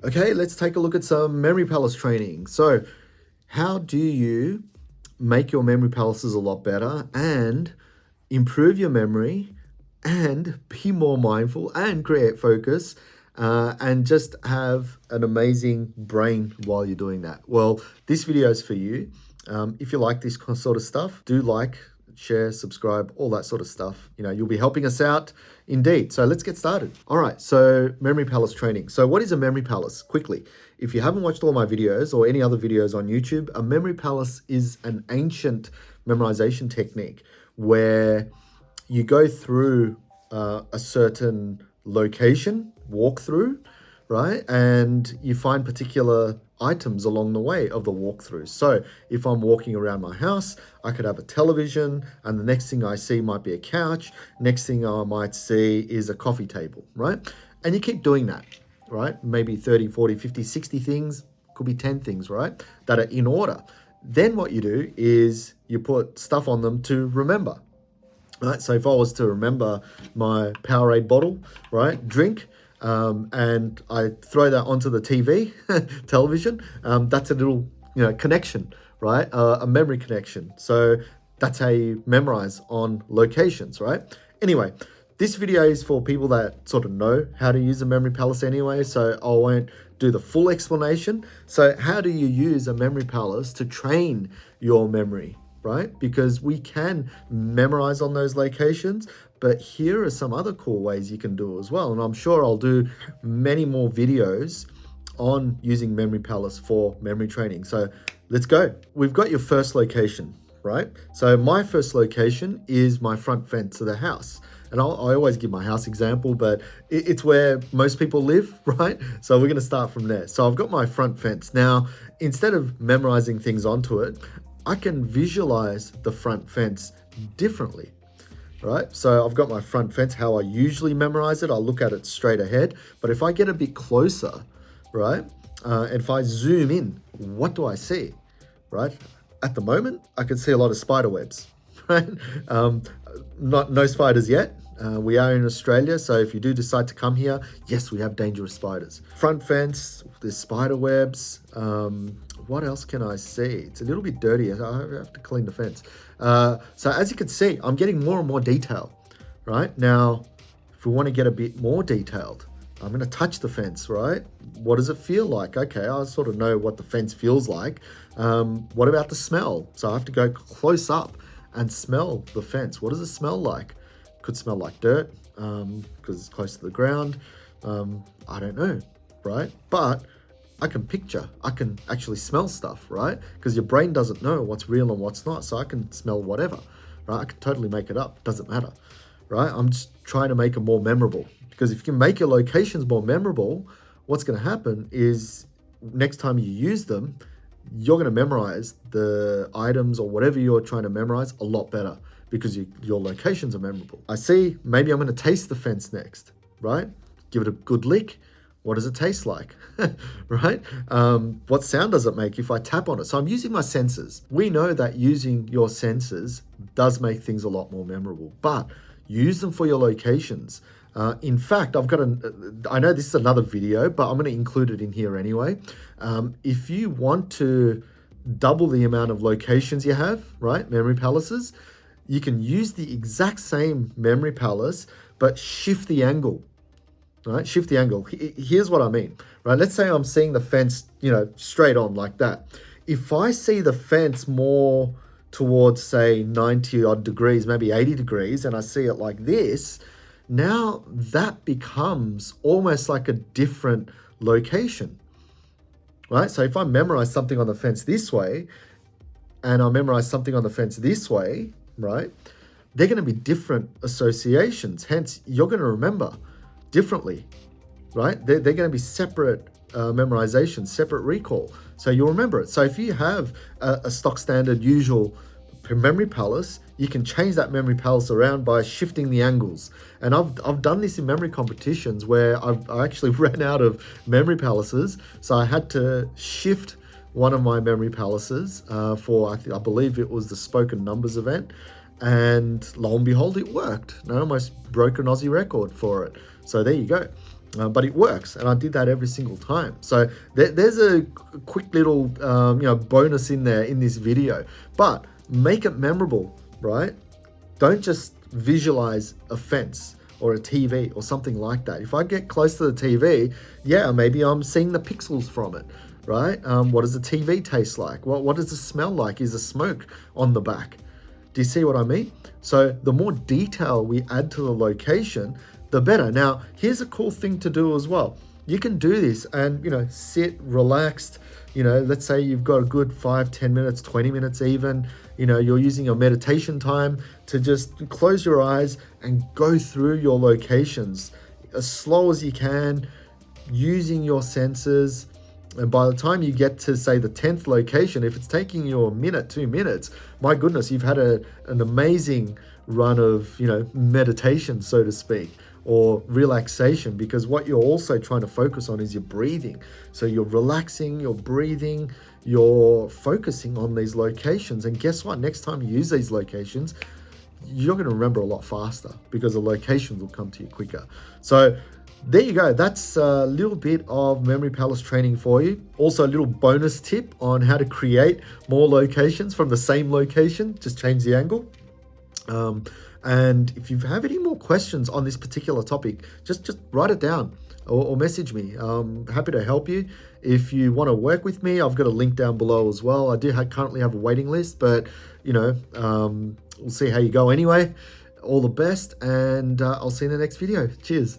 Okay, let's take a look at some memory palace training. So, how do you make your memory palaces a lot better and improve your memory and be more mindful and create focus and just have an amazing brain while you're doing that? Well, this video is for you. If you like this sort of stuff, do like, share, subscribe, all that sort of stuff. You know, you'll be helping us out indeed. So let's get started. All right, so memory palace training. So what is a memory palace? Quickly, if you haven't watched all my videos or any other videos on YouTube, a memory palace is an ancient memorization technique where you go through a certain location, walk through, right? And you find particular items along the way of the walkthrough. So if I'm walking around my house, I could have a television, and the next thing I see might be a couch. Next thing I might see is a coffee table, right? And you keep doing that, right? Maybe 30, 40, 50, 60 things, could be 10 things, right? That are in order. Then what you do is you put stuff on them to remember. Right, so if I was to remember my Powerade bottle, right, drink, and I throw that onto the TV, television, that's a little, connection, right, a memory connection. So that's how you memorize on locations, right? Anyway, this video is for people that sort of know how to use a memory palace anyway, so I won't do the full explanation. So how do you use a memory palace to train your memory? Right? Because we can memorize on those locations, but here are some other cool ways you can do it as well. And I'm sure I'll do many more videos on using memory palace for memory training. So let's go. We've got your first location, right? So my first location is my front fence of the house. And I always give my house example, but it's where most people live, right? So we're going to start from there. So I've got my front fence. Now, instead of memorizing things onto it, I can visualize the front fence differently, right? So I've got my front fence, how I usually memorize it. I look at it straight ahead. But if I get a bit closer, right, and if I zoom in, what do I see, right? At the moment, I can see a lot of spider webs, right? No spiders yet. We are in Australia, so if you do decide to come here, yes, we have dangerous spiders. Front fence, there's spider webs. What else can I see? It's a little bit dirty. I have to clean the fence. So as you can see, I'm getting more and more detail, right? Now, if we want to get a bit more detailed, I'm going to touch the fence, right? What does it feel like? Okay, I sort of know what the fence feels like. What about the smell? So I have to go close up and smell the fence. What does it smell like? Could smell like dirt because it's close to the ground. I don't know, right? But I can picture, I can actually smell stuff, right? Because your brain doesn't know what's real and what's not. So I can smell whatever, right? I can totally make it up. Doesn't matter, right? I'm just trying to make it more memorable. Because if you can make your locations more memorable, what's going to happen is next time you use them, you're going to memorize the items or whatever you're trying to memorize a lot better because your locations are memorable. I see, maybe I'm going to taste the fence next, right? Give it a good lick. What does it taste like, right? What sound does it make if I tap on it? So I'm using my senses. We know that using your senses does make things a lot more memorable, but use them for your locations. In fact, I know this is another video, but I'm going to include it in here anyway. If you want to double the amount of locations you have, right, memory palaces, you can use the exact same memory palace, but shift the angle. Right, shift the angle. Here's what I mean, right? Let's say I'm seeing the fence, straight on like that. If I see the fence more towards, say, 90 odd degrees, maybe 80 degrees, and I see it like this, now that becomes almost like a different location, right? So if I memorize something on the fence this way, and I memorize something on the fence this way, right? They're going to be different associations. Hence, you're going to remember differently, right? They're going to be separate memorization, separate recall. So you'll remember it. So if you have a stock standard usual memory palace, you can change that memory palace around by shifting the angles. And I've done this in memory competitions where I actually ran out of memory palaces. So I had to shift one of my memory palaces for, I believe it was the Spoken Numbers event. And lo and behold, it worked. And I almost broke an Aussie record for it. So there you go. but it works, and I did that every single time. So there's a quick little bonus in there in this video, but make it memorable, right? Don't just visualize a fence or a TV or something like that. If I get close to the TV, yeah, maybe I'm seeing the pixels from it, right? What does the TV taste like? What does it smell like? Is there smoke on the back? Do you see what I mean? So the more detail we add to the location, the better. Now, here's a cool thing to do as well. You can do this and, sit relaxed. Let's say you've got a good 5-10 minutes, 20 minutes even. You're using your meditation time to just close your eyes and go through your locations as slow as you can, using your senses. And by the time you get to, say, the 10th location, if it's taking you a minute, 2 minutes, my goodness, you've had an amazing run of, meditation, so to speak, or relaxation, because what you're also trying to focus on is your breathing. So you're relaxing, you're breathing, you're focusing on these locations. And guess what? Next time you use these locations, you're going to remember a lot faster because the locations will come to you quicker. So there you go. That's a little bit of Memory Palace training for you. Also, a little bonus tip on how to create more locations from the same location. Just change the angle. And if you have any more questions on this particular topic, just write it down or message me. I'm happy to help you. If you want to work with me, I've got a link down below as well. I do currently have a waiting list, but we'll see how you go anyway. All the best, and I'll see you in the next video. Cheers.